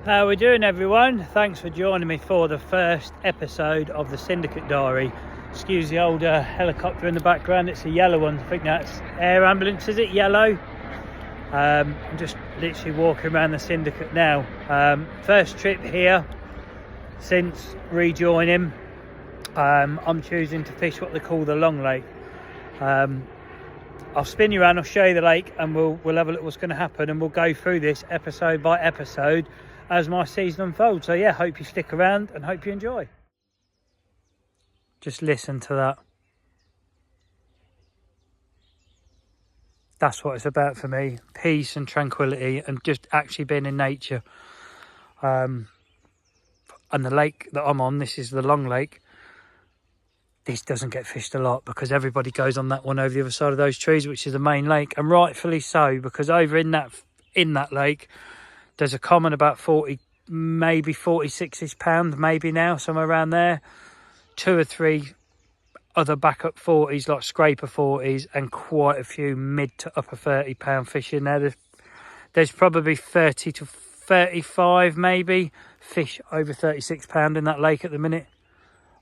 How we doing, everyone? Thanks for joining me for the first episode of the Syndicate Diary. Excuse the old helicopter in the background, it's a yellow one. I think that's air ambulance, is it? Yellow. I'm just literally walking around the Syndicate now. First trip here since rejoining. I'm choosing to fish what they call the long lake. I'll spin you around, I'll show you the lake, and we'll have a look what's going to happen, and we'll go through this episode by episode as my season unfolds. So yeah, hope you stick around and hope you enjoy. Just listen to that. That's what it's about for me. Peace and tranquility and just actually being in nature. And the lake that I'm on, this is the long lake. This doesn't get fished a lot because everybody goes on that one over the other side of those trees, which is the main lake, and rightfully so, because over in that lake there's a common about 40, maybe 46ish pound, maybe now, somewhere around there. 2 or 3 other backup 40s, like scraper 40s, and quite a few mid to upper 30 pound fish in there. There's probably 30 to 35 maybe fish over 36 pound in that lake at the minute.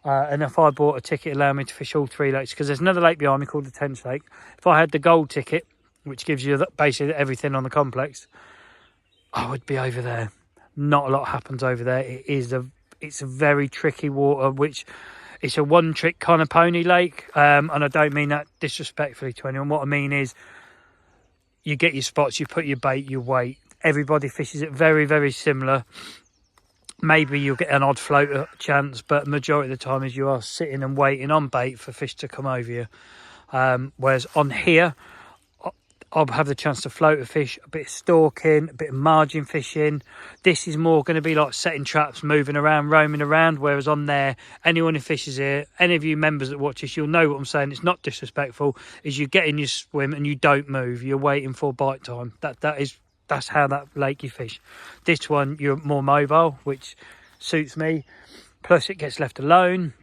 And if I bought a ticket, it allowed me to fish all 3 lakes, because there's another lake behind me called the Tench Lake. If I had the gold ticket, which gives you basically everything on the complex, I would be over there. Not a lot happens over there. It's a very tricky water, which it's a one-trick kind of pony lake. And I don't mean that disrespectfully to anyone. What I mean is, you get your spots, you put your bait, you wait. Everybody fishes it very, very similar. Maybe you'll get an odd floater chance, but majority of the time is you are sitting and waiting on bait for fish to come over you. Whereas on here, I'll have the chance to float a fish, a bit of stalking, a bit of margin fishing. This is more going to be like setting traps, moving around, roaming around. Whereas on there, anyone who fishes here, any of you members that watch this, you'll know what I'm saying. It's not disrespectful. Is you get in your swim and you don't move. You're waiting for bite time. That's how that lake you fish. This one, you're more mobile, which suits me. Plus, it gets left alone.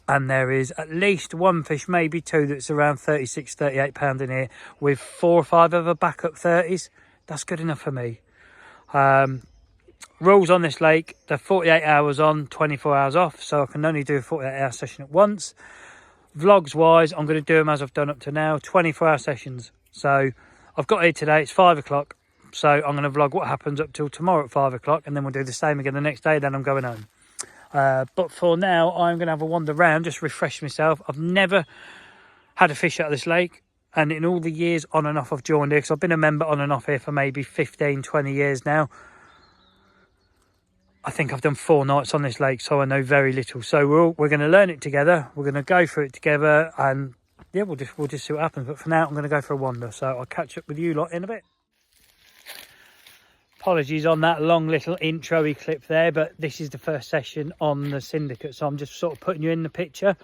And there is at least 1 fish, maybe 2, that's around 36, 38 pound in here, with 4 or 5 other backup 30s. That's good enough for me. Rules on this lake, they're 48 hours on, 24 hours off. So I can only do a 48-hour session at once. Vlogs-wise, I'm going to do them as I've done up to now, 24-hour sessions. So I've got here today, it's 5 o'clock. So I'm going to vlog what happens up till tomorrow at 5 o'clock, and then we'll do the same again the next day, then I'm going home. But for now, I'm going to have a wander around, just refresh myself. I've never had a fish out of this lake, and in all the years on and off I've joined here, because I've been a member on and off here for maybe 15, 20 years now. I think I've done 4 nights on this lake, so I know very little. So we're going to learn it together. We're going to go through it together, and yeah, we'll just see what happens. But for now, I'm going to go for a wander. So I'll catch up with you lot in a bit. Apologies on that long little intro-y clip there, but this is the first session on the Syndicate, so I'm just sort of putting you in the picture.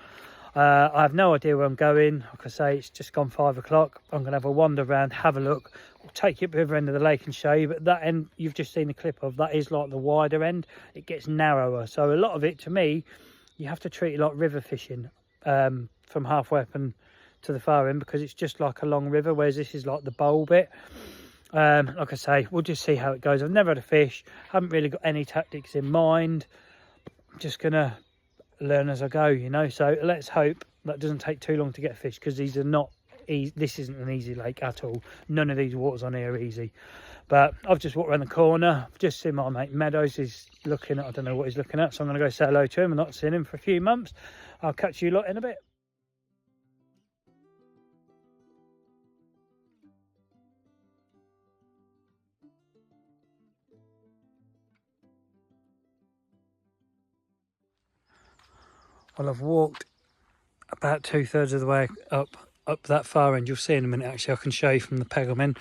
I have no idea where I'm going. Like I say, it's just gone 5 o'clock. I'm going to have a wander around, have a look. I'll take you up the other end of the lake and show you, but that end you've just seen a clip of, that is like the wider end. It gets narrower, so a lot of it, to me, you have to treat it like river fishing, from halfway up and to the far end, because it's just like a long river, whereas this is like the bowl bit. Like I say, we'll just see how it goes. I've never had a fish, haven't really got any tactics in mind. I'm just gonna learn as I go, you know. So let's hope that doesn't take too long to get a fish, because these are not easy. This isn't an easy lake at all. None of these waters on here are easy. But I've just walked around the corner. I've just seen my mate Meadows is looking at, I don't know what he's looking at, so I'm gonna go say hello to him. I've not seen him for a few months. I'll catch you lot in a bit. Well, I've walked about 2/3 of the way up that far end. You'll see in a minute, actually. I can show you from the peg I'm in.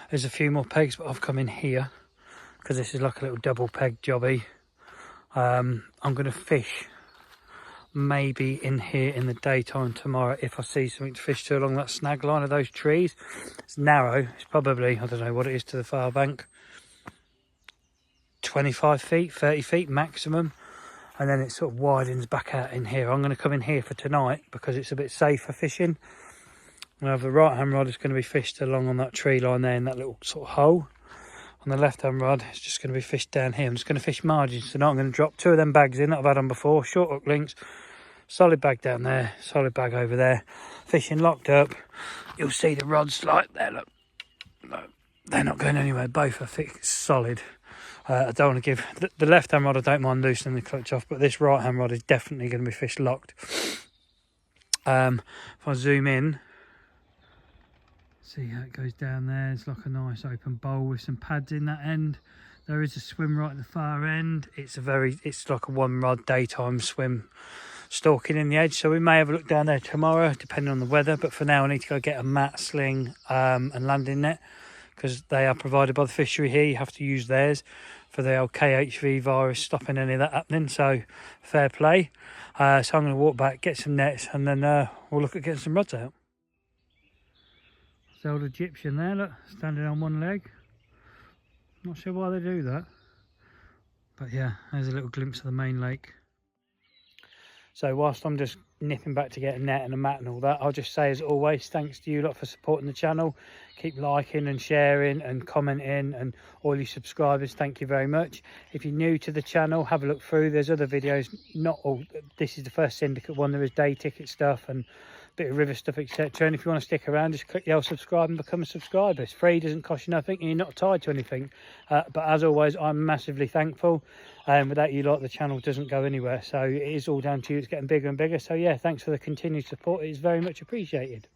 There's a few more pegs, but I've come in here because this is like a little double peg jobby. I'm going to fish maybe in here in the daytime tomorrow if I see something to fish to along that snag line of those trees. It's narrow. It's probably, I don't know what it is to the far bank, 25 feet, 30 feet maximum. And then it sort of widens back out in here. I'm going to come in here for tonight because it's a bit safer fishing. I have the right hand rod is going to be fished along on that tree line there in that little sort of hole. on the left hand rod. It's just going to be fished down here. I'm just going to fish margins tonight. I'm going to drop 2 of them bags in that I've had on before, short hook links, solid bag down there, solid bag over there, fishing locked up. You'll see the rods like there, look, they're not going anywhere, both are fixed solid. I don't want to give the left hand rod, I don't mind loosening the clutch off, but this right hand rod is definitely going to be fish locked. If I zoom in, see how it goes down there. It's like a nice open bowl with some pads in that end. There is a swim right at the far end. It's like a 1 rod daytime swim stalking in the edge, so we may have a look down there tomorrow depending on the weather, but for now I need to go get a mat, sling and landing net, because they are provided by the fishery here. You have to use theirs for the old KHV virus stopping any of that happening, so fair play. So I'm going to walk back, get some nets, and then we'll look at getting some rods out. The old Egyptian there, look, standing on 1 leg. Not sure why they do that, but yeah, there's a little glimpse of the main lake. So whilst I'm just nipping back to get a net and a mat and all that, I'll just say as always, thanks to you lot for supporting the channel. Keep liking and sharing and commenting, and all you subscribers, thank you very much. If you're new to the channel, have a look through. There's other videos, not all, this is the first syndicate one. There is day ticket stuff and a bit of river stuff, etc. And if you want to stick around, just click the old subscribe and become a subscriber. It's free, doesn't cost you nothing, and you're not tied to anything. But as always, I'm massively thankful. Without you lot, the channel doesn't go anywhere, so it is all down to you. It's getting bigger and bigger, so yeah, thanks for the continued support. It is very much appreciated.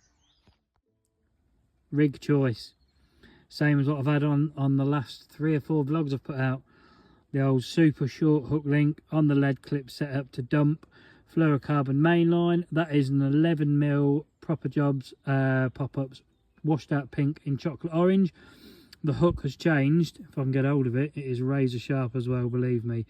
Rig choice, same as what I've had on the last 3 or 4 vlogs I've put out. The old super short hook link on the lead clip set up to dump, fluorocarbon mainline. That is an 11mm Proper Jobs pop-ups, washed out pink in chocolate orange. The hook has changed. If I can get hold of it, it is razor sharp as well, believe me.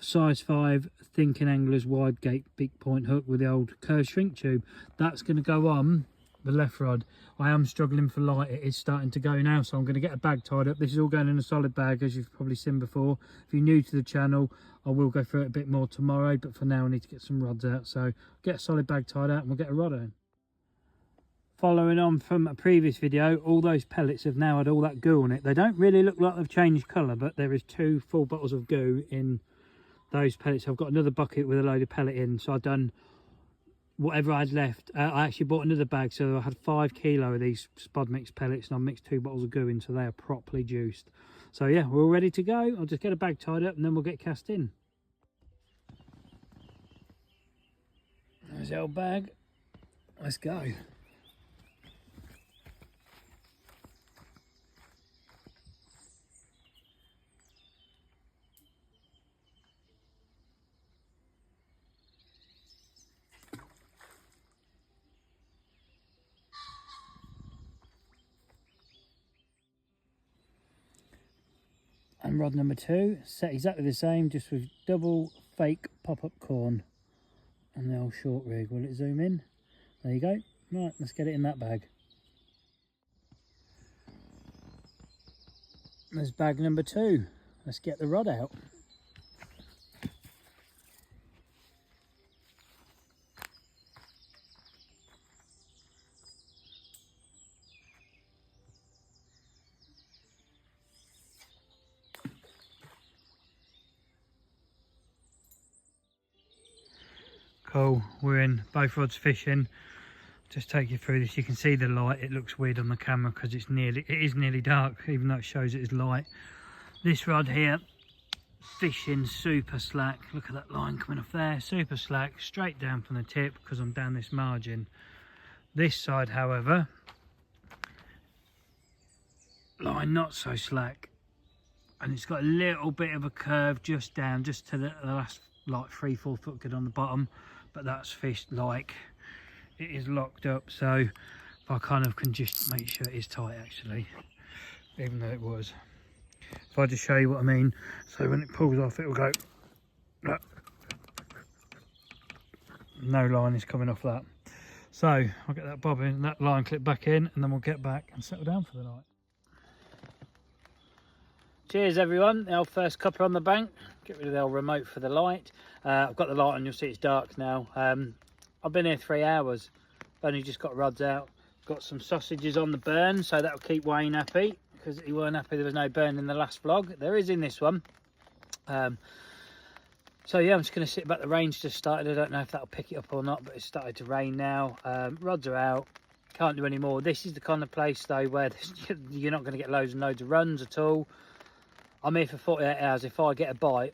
Size 5 Thinking Anglers wide gate big point hook with the old curved shrink tube. That's going to go on the left rod. I am struggling for light. It is starting to go now, so I'm going to get a bag tied up. This is all going in a solid bag, as you've probably seen before. If you're new to the channel, I will go through it a bit more tomorrow, but for now I need to get some rods out. So get a solid bag tied out and we'll get a rod in. Following on from a previous video, all those pellets have now had all that goo on it. They don't really look like they've changed colour, but there is 2 full bottles of goo in those pellets. I've got another bucket with a load of pellet in, so I've done whatever I had left. I actually bought another bag, so I had 5 kilo of these spod mix pellets, and I mixed 2 bottles of goo in, so they are properly juiced. So yeah, we're all ready to go. I'll just get a bag tied up and then we'll get cast in. There's the old bag. Let's go. And rod number 2, set exactly the same, just with double fake pop-up corn and the old short rig. Will it zoom in? There you go. Right, let's get it in that bag. There's bag number 2. Let's get the rod out. Cool, we're in, both rods fishing. Just take you through this. You can see the light. It looks weird on the camera because it is nearly dark, even though it shows it as light. This rod here, fishing super slack. Look at that line coming off there, super slack, straight down from the tip because I'm down this margin. This side, however, line not so slack, and it's got a little bit of a curve just down, just to the last like 3-4 foot good on the bottom, but that's fished like it is locked up. So if I kind of can just make sure it is tight, actually, even though it was. If I just show you what I mean, so when it pulls off, it will go, look, no line is coming off that. So I'll get that bobbin, that line clip back in, and then we'll get back and settle down for the night. Cheers everyone, the old first cuppa on the bank. Get rid of the old remote for the light. I've got the light on, you'll see it's dark now. I've been here 3 hours, only just got rods out. Got some sausages on the burn, so that'll keep Wayne happy, because he weren't happy there was no burn in the last vlog. There is in this one. So yeah, I'm just going to sit back. The rain's just started. I don't know if that'll pick it up or not, but it's started to rain now. Rods are out. Can't do any more. This is the kind of place though where you're not going to get loads and loads of runs at all. I'm here for 48 hours. If I get a bite,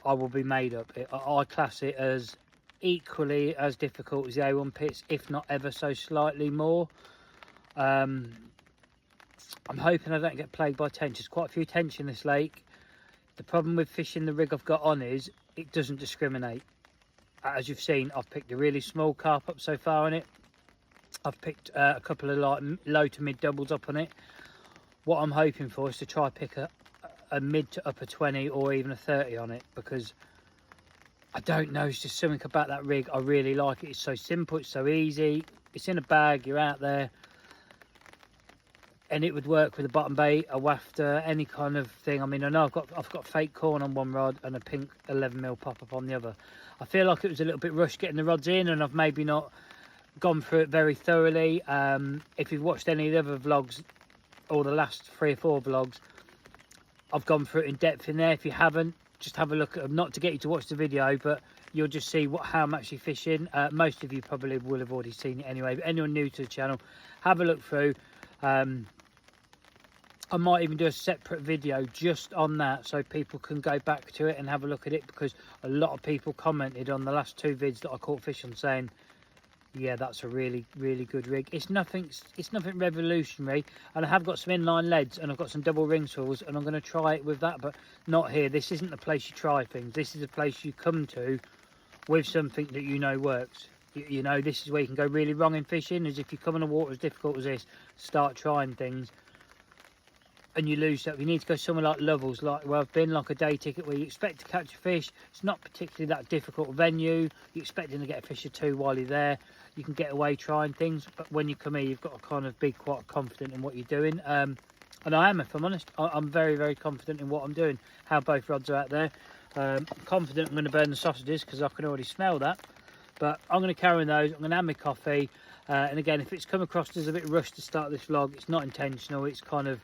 I will be made up. I class it as equally as difficult as the A1 pits, if not ever so slightly more. I'm hoping I don't get plagued by tench. There's quite a few tench in this lake. The problem with fishing the rig I've got on is it doesn't discriminate. As you've seen, I've picked a really small carp up so far on it. I've picked a couple of like low to mid doubles up on it. What I'm hoping for is to try pick a mid to upper 20 or even a 30 on it, because I don't know, it's just something about that rig. I really like it. It's so simple, it's so easy, it's in a bag, you're out there, and it would work with a bottom bait, a wafter, any kind of thing. I mean, I know I've got fake corn on one rod and a pink 11mm pop up on the other. I feel like it was a little bit rushed getting the rods in, and I've maybe not gone through it very thoroughly. If you've watched any of the other vlogs or the last 3 or 4 vlogs, I've gone through it in depth in there. If you haven't, just have a look at them. Not to get you to watch the video, but you'll just see how I'm actually fishing. Most of you probably will have already seen it anyway, but anyone new to the channel, have a look through. I might even do a separate video just on that, so people can go back to it and have a look at it, because a lot of people commented on the last 2 vids that I caught fish on saying, yeah, that's a really good rig. It's nothing revolutionary, and I have got some inline leads and I've got some double ring swirls, and I'm going to try it with that, but not here. This isn't the place you try things. This is a place you come to with something that you know works. You know, this is where you can go really wrong in fishing, is if you come on a water as difficult as this, start trying things and you lose stuff. You need to go somewhere like Lovells, like where I've been, like a day ticket, where you expect to catch a fish. It's not particularly that difficult venue. You're expecting to get a fish or 2 while you're there. You can get away trying things, but when you come here, you've got to kind of be quite confident in what you're doing. And I am, if I'm honest. I'm very confident in what I'm doing, how both rods are out there. I'm confident I'm going to burn the sausages, because I can already smell that. But I'm going to carry on those. I'm going to have my coffee. And again, if it's come across as a bit rushed to start this vlog, it's not intentional. It's kind of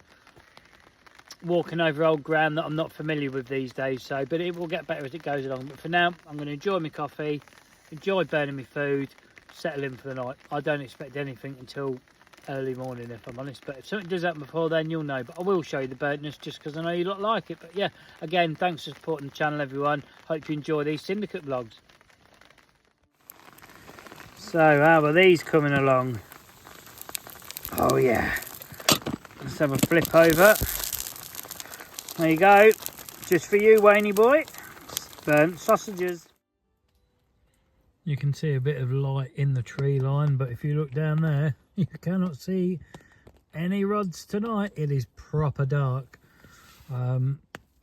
walking over old ground that I'm not familiar with these days. So, but it will get better as it goes along. But for now, I'm going to enjoy my coffee, enjoy burning my food, settle in for the night. I don't expect anything until early morning, if I'm honest, but if something does happen before then, you'll know. But I will show you the burntness, just because I know you lot like it. But yeah, again, thanks for supporting the channel, everyone. Hope you enjoy these syndicate vlogs. So how are these coming along? Oh yeah, let's have a flip over. There you go, just for you, Wayne boy. Burnt sausages. You can see a bit of light in the tree line, but if you look down there, you cannot see any rods tonight. It is proper dark. I'm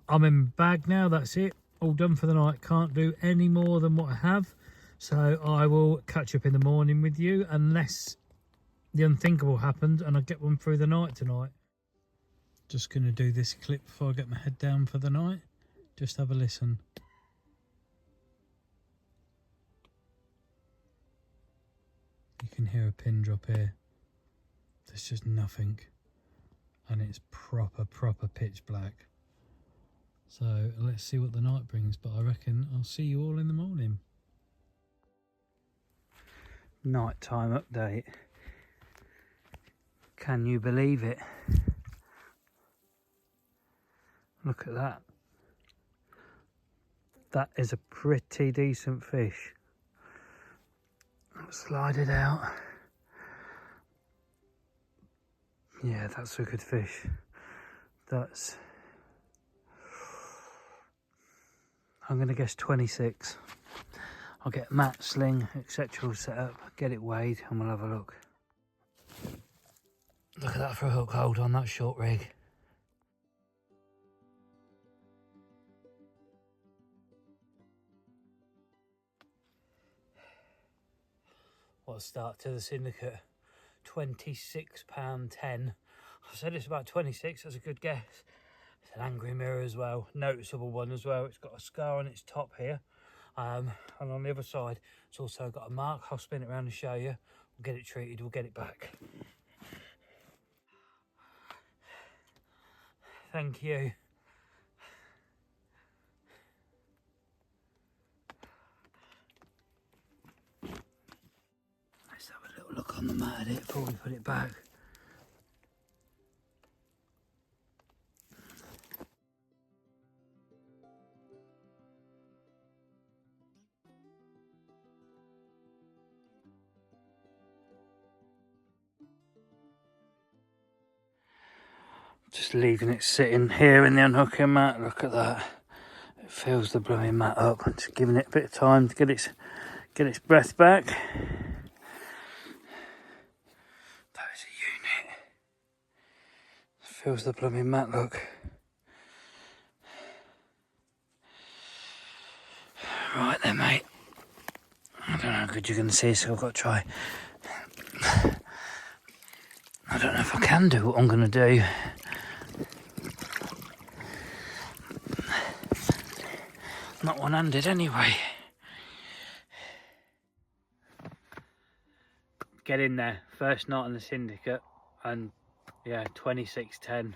in bag now, that's it. All done for the night. Can't do any more than what I have. So I will catch up in the morning with you, unless the unthinkable happens and I get one through the night tonight. Just going to do this clip before I get my head down for the night. Just have a listen. You can hear a pin drop here. There's just nothing, and it's proper pitch black. So let's see what the night brings, but I reckon I'll see you all in the morning. Nighttime update. Can you believe it? Look at that. That is a pretty decent fish. Slide it out. Yeah, that's a good fish. That's, I'm going to guess 26. I'll get mat, sling, etc. set up, get it weighed, and we'll have a look. Look at that for a hook hold on that short rig. What a start to the syndicate. £26.10. I said it's about 26, that's a good guess. It's an angry mirror as well, noticeable one as well. It's got a scar on its top here. And on the other side, it's also got a mark. I'll spin it around and show you. We'll get it treated, we'll get it back. thank you. Let's have a little look on the mat at it before we put it back. Just leaving it sitting here in the unhooking mat. Look at that. It fills the blooming mat up. I'm just giving it a bit of time to get its breath back. That is a unit. Fills the blooming mat, look. Right then, mate. I don't know how good you're going to see, so I've got to try. I don't know if I can do what I'm going to do. Not one-handed anyway. Get in there. First night on the Syndicate, and yeah, 26.10.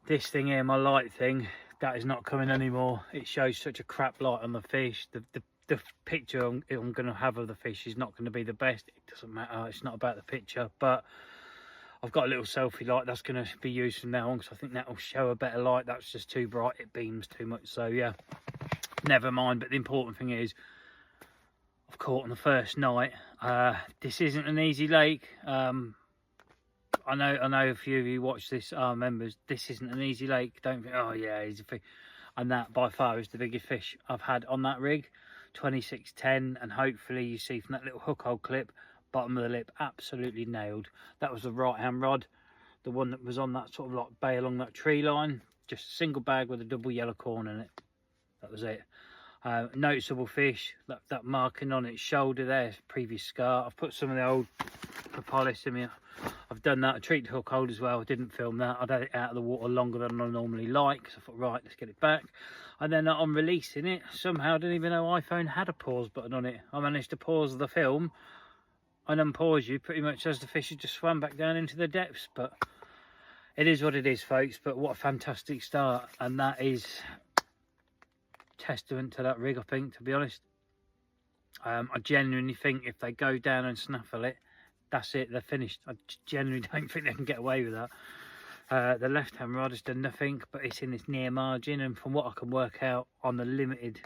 This thing here, my light thing, that is not coming anymore. It shows such a crap light on the fish. The picture I'm going to have of the fish is not going to be the best. It doesn't matter. It's not about the picture, but I've got a little selfie light that's going to be used from now on, because I think that will show a better light. That's just too bright. It beams too much. So yeah, never mind. But the important thing is, I've caught on the first night. This isn't an easy lake. I know a few of you watch this are members. This isn't an easy lake. Don't think, oh yeah, easy fish. And that by far is the biggest fish I've had on that rig. 26.10, and hopefully you see from that little hook hole clip, bottom of the lip absolutely nailed. That was the right hand rod, the one that was on that sort of like bay along that tree line. Just a single bag with a double yellow corn in it. That was it. Noticeable fish, that marking on its shoulder there, previous scar. I've put some of the old propolis in me. I've done that. I treated hook hold as well. I didn't film that. I'd had it out of the water longer than I normally like, because I thought, right, let's get it back. And then on releasing it, somehow I didn't even know iPhone had a pause button on it. I managed to pause the film and unpause you pretty much as the fish had just swam back down into the depths. But it is what it is, folks. But what a fantastic start. And that is testament to that rig, I think, to be honest. I genuinely think if they go down and snaffle it, that's it, they're finished. I genuinely don't think they can get away with that. The left hand rod has done nothing, but it's in this near margin, and from what I can work out on the limited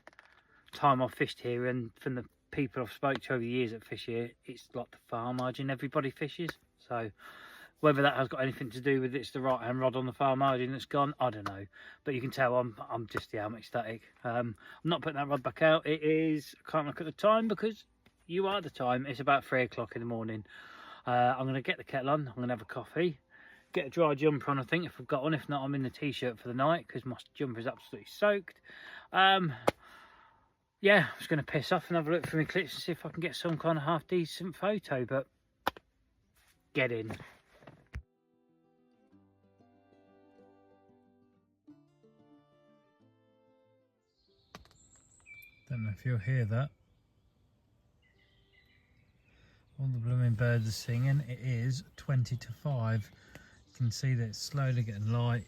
time I've fished here, and from the people I've spoke to over the years that fish here, it's like the far margin everybody fishes. So whether that has got anything to do with it's the right hand rod on the far margin that's gone, I don't know. But you can tell I'm just, yeah, I'm ecstatic. I'm not putting that rod back out. It is, I can't look at the time because you are the time. It's about 3 o'clock in the morning. I'm going to get the kettle on. I'm going to have a coffee, get a dry jumper on, I think, if I've got one. If not, I'm in the t-shirt for the night because my jumper is absolutely soaked. Yeah, I was going to piss off and have a look through my clips and see if I can get some kind of half decent photo, but get in. Don't know if you'll hear that. All the blooming birds are singing. It is 20 to 5. You can see that it's slowly getting light.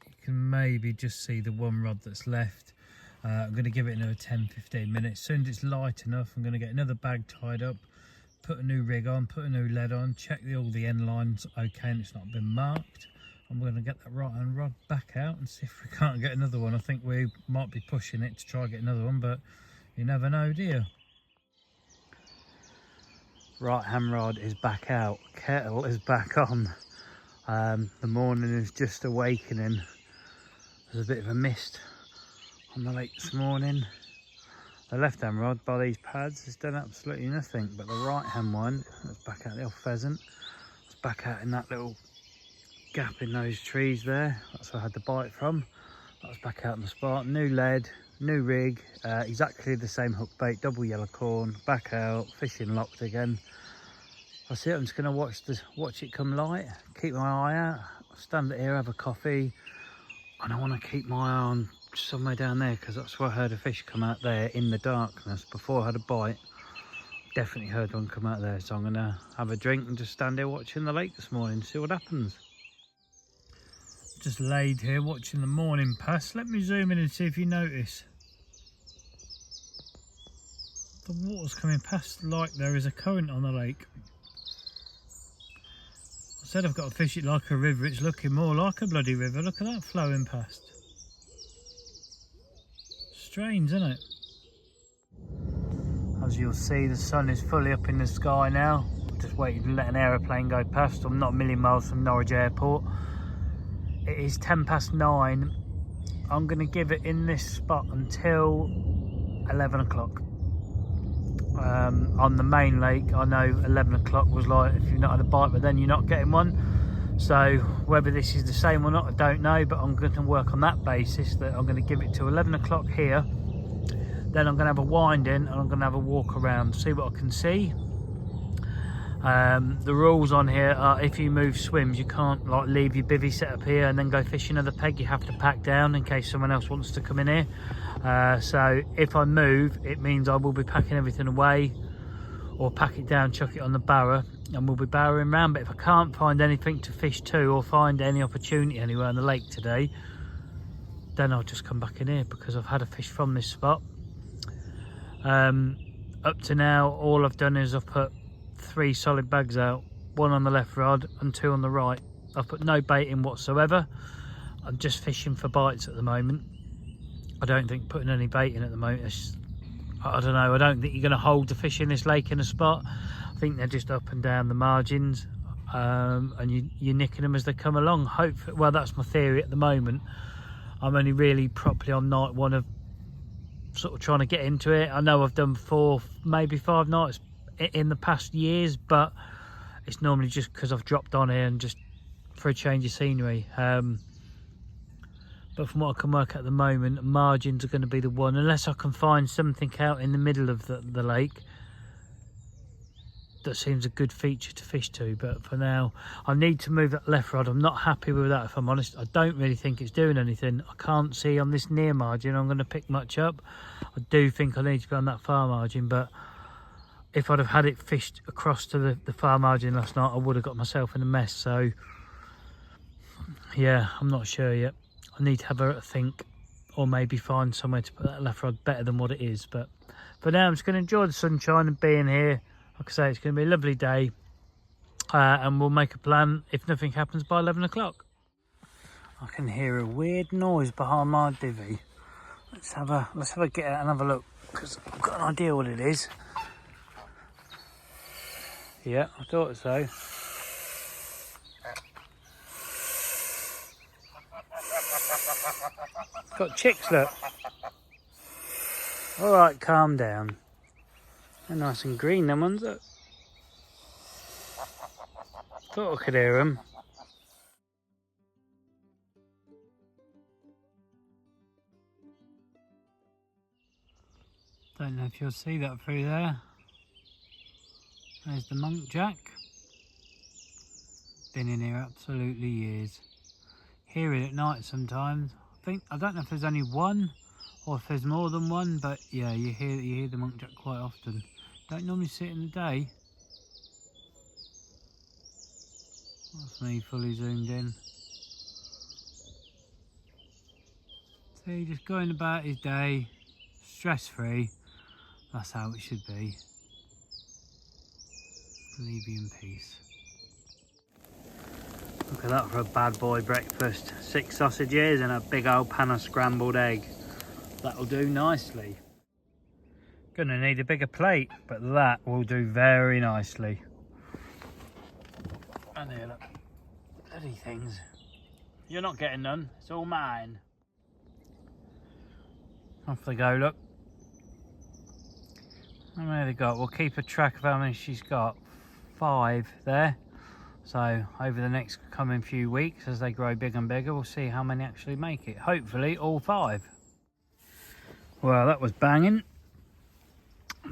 You can maybe just see the one rod that's left. I'm going to give it another 10-15 minutes. As soon as it's light enough, I'm going to get another bag tied up, put a new rig on, put a new lead on, check all the end lines okay and it's not been marked. I'm going to get that right hand rod back out and see if we can't get another one. I think we might be pushing it to try and get another one, but you never know, do you? Right hand rod is back out, kettle is back on. The morning is just awakening. There's a bit of a mist on the lake this morning. The left hand rod by these pads has done absolutely nothing, but the right hand one, that's back out the old pheasant, it's back out in that little gap in those trees there. That's where I had the bite from. That was back out in the spot. New lead, new rig, exactly the same hook bait, double yellow corn, back out, fishing locked again. That's it. I'm just going to watch it come light, keep my eye out, stand here, have a coffee, and I want to keep my eye on somewhere down there because that's where I heard a fish come out there in the darkness before I had a bite. Definitely heard one come out there, so I'm going to have a drink and just stand here watching the lake this morning, see what happens. just laid here watching the morning pass. Let me zoom in and see if you notice. The water's coming past like there is a current on the lake. I said I've got to fish it like a river. It's looking more like a bloody river. Look at that flowing past. Strange, isn't it? As you'll see, the sun is fully up in the sky now. Just waiting to let an aeroplane go past. I'm not a million miles from Norwich Airport. It is 9:10. I'm going to give it in this spot until 11 o'clock. On the main lake, I know 11 o'clock was like if you've not had a bite, but then you're not getting one. So whether this is the same or not, I don't know, but I'm going to work on that basis, that I'm going to give it to 11 o'clock here. Then I'm going to have a wind in and I'm going to have a walk around, see what I can see. The rules on here are if you move swims, you can't like leave your bivvy set up here and then go fish another peg. You have to pack down in case someone else wants to come in here. So if I move, it means I will be packing everything away, or pack it down, chuck it on the barrow, and we'll be barrowing around. But if I can't find anything to fish to, or find any opportunity anywhere on the lake today, then I'll just come back in here, because I've had a fish from this spot. Up to now, all I've done is I've put 3 solid bags out, 1 on the left rod and 2 on the right. I've put no bait in whatsoever. I'm just fishing for bites at the moment. I don't think putting any bait in at the moment is, I don't know, I don't think you're going to hold the fish in this lake in a spot. I think they're just up and down the margins, and you're nicking them as they come along. Hopefully, well, that's my theory at the moment. I'm only really properly on night 1 of sort of trying to get into it. I know I've done 4, maybe 5 nights in the past years, but it's normally just because I've dropped on here and just for a change of scenery. But from what I can work at the moment, margins are going to be the one, unless I can find something out in the middle of the lake that seems a good feature to fish to. But for now, I need to move that left rod. I'm not happy with that, if I'm honest. I don't really think it's doing anything. I can't see on this near margin I'm going to pick much up. I do think I need to be on that far margin, but if I'd have had it fished across to the far margin last night, I would have got myself in a mess. So yeah, I'm not sure yet. I need to have a think, or maybe find somewhere to put that left rod better than what it is. But for now, I'm just going to enjoy the sunshine and being here. Like I say, it's going to be a lovely day, and we'll make a plan if nothing happens by 11 o'clock. I can hear a weird noise behind my divvy. Let's have a get out and have a look, because I've got an idea what it is. Yeah, I thought so. Got chicks, look. All right, calm down. They're nice and green, them ones, look. Thought I could hear them. Don't know if you'll see that through there. There's the muntjac. Been in here absolutely years. Hear it at night sometimes. I don't know if there's only one or if there's more than one, but yeah, you hear the muntjac quite often. Don't normally see it in the day. That's me fully zoomed in. See, just going about his day, stress free. That's how it should be. Leave you in peace. Look at that for a bad boy breakfast. 6 sausages and a big old pan of scrambled egg. That'll do nicely. Gonna need a bigger plate, but that will do very nicely. And here, look. Bloody things. You're not getting none, it's all mine. Off they go, look. How many have they got? We'll keep a track of how many she's got. 5 there. So over the next coming few weeks, as they grow bigger and bigger, we'll see how many actually make it. Hopefully all 5. Well, that was banging.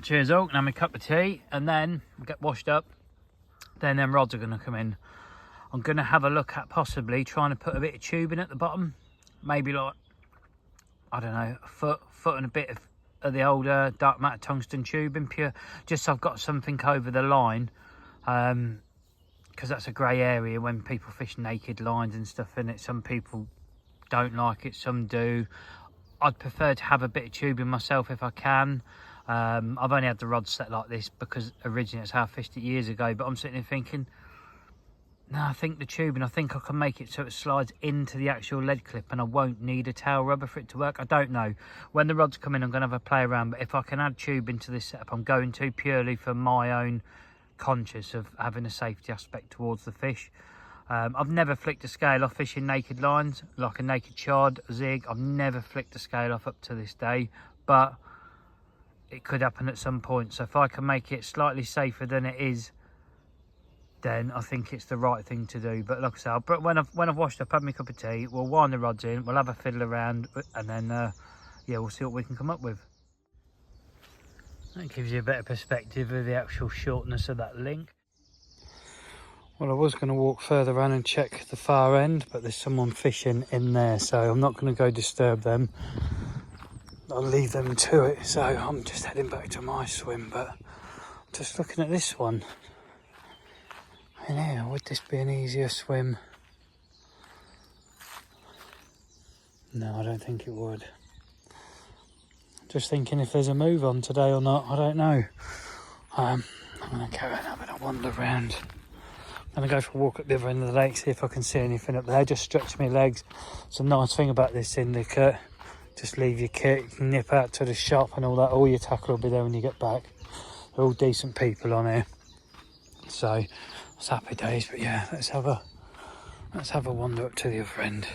Cheers all, can have my cup of tea, and then we'll get washed up. Then them rods are going to come in. I'm going to have a look at possibly trying to put a bit of tubing at the bottom. Maybe like, I don't know, a foot and a bit of the older dark matte tungsten tubing, pure, just so I've got something over the line. Because because that's a grey area when people fish naked lines and stuff in it. Some people don't like it, some do. I'd prefer to have a bit of tubing myself if I can. I've only had the rod set like this because originally it's how I fished it years ago, but I'm sitting here thinking, no, I think the tubing, I think I can make it so it slides into the actual lead clip and I won't need a tail rubber for it to work. I don't know. When the rods come in, I'm going to have a play around, but if I can add tubing to this setup, I'm going to, purely for my own conscious of having a safety aspect towards the fish. I've never flicked a scale off fishing naked lines, like a naked chod, a zig. I've never flicked a scale off up to this day, but it could happen at some point. So if I can make it slightly safer than it is, then I think it's the right thing to do. But like I said, when I've washed up, had my cup of tea, we'll wind the rods in, we'll have a fiddle around, and then yeah, we'll see what we can come up with. That gives you a better perspective of the actual shortness of that link. Well, I was going to walk further around and check the far end, but there's someone fishing in there, so I'm not going to go disturb them. I'll leave them to it, so I'm just heading back to my swim. But just looking at this one, and yeah, would this be an easier swim? No, I don't think it would. Just thinking if there's a move on today or not, I don't know. I'm going to carry on having a wander around. I'm going to go for a walk at the other end of the lake, see if I can see anything up there. Just stretch my legs. It's a nice thing about this Syndicate. Just leave your kit, you can nip out to the shop and all that. All your tackle will be there when you get back. They're all decent people on here. So it's happy days, but yeah, let's have a wander up to the other end.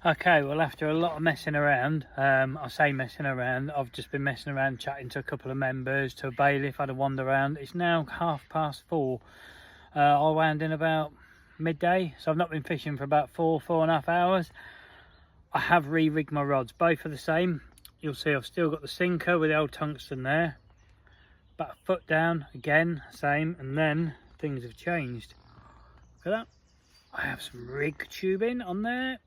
Okay, well, after a lot of messing around, I say messing around, I've just been messing around, chatting to a couple of members, to a bailiff, had a wander around. It's now 4:30. I wound in about midday, so I've not been fishing for about 4.5 hours. I have re-rigged my rods, both are the same. You'll see I've still got the sinker with the old tungsten there. About a foot down, again, same, and then things have changed. Look at that. I have some rig tubing on there.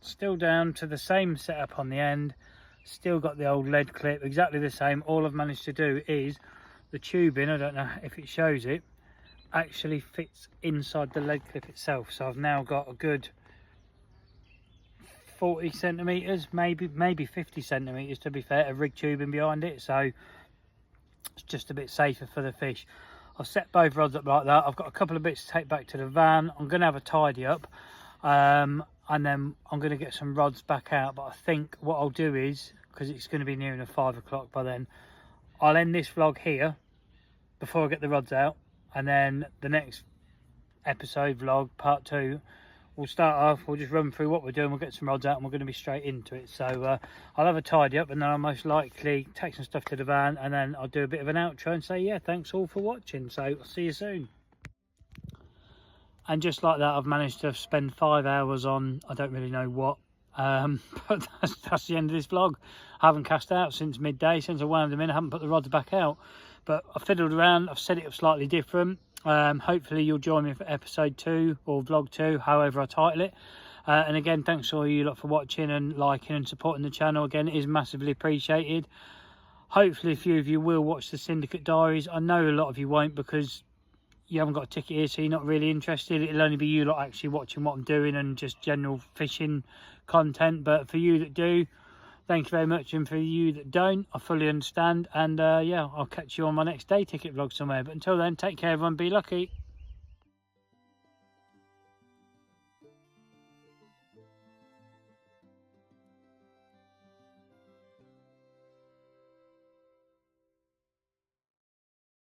Still down to the same setup on the end. Still got the old lead clip, exactly the same. All I've managed to do is the tubing, I don't know if it shows it, actually fits inside the lead clip itself. So I've now got a good 40 centimeters, maybe 50 centimeters to be fair, of rig tubing behind it. So it's just a bit safer for the fish. I've set both rods up like that. I've got a couple of bits to take back to the van. I'm going to have a tidy up. And then I'm going to get some rods back out, but I think what I'll do is, because it's going to be nearing 5 o'clock by then, I'll end this vlog here before I get the rods out, and then the next episode vlog, part 2, we'll start off, we'll just run through what we're doing, we'll get some rods out and we're going to be straight into it. So I'll have a tidy up, and then I'll most likely take some stuff to the van, and then I'll do a bit of an outro and say, yeah, thanks all for watching, so I'll see you soon. And just like that, I've managed to spend 5 hours on, I don't really know what, but that's the end of this vlog. I haven't cast out since midday, since I wound them in. I haven't put the rods back out, but I fiddled around, I've set it up slightly different. Hopefully you'll join me for episode 2 or vlog 2, however I title it. And again, thanks to all you lot for watching and liking and supporting the channel. Again, it is massively appreciated. Hopefully a few of you will watch the Syndicate Diaries. I know a lot of you won't, because you haven't got a ticket here, so you're not really interested. It'll only be you lot actually watching what I'm doing and just general fishing content. But for you that do, thank you very much. And for you that don't, I fully understand. And yeah, I'll catch you on my next day ticket vlog somewhere. But until then, take care everyone, be lucky.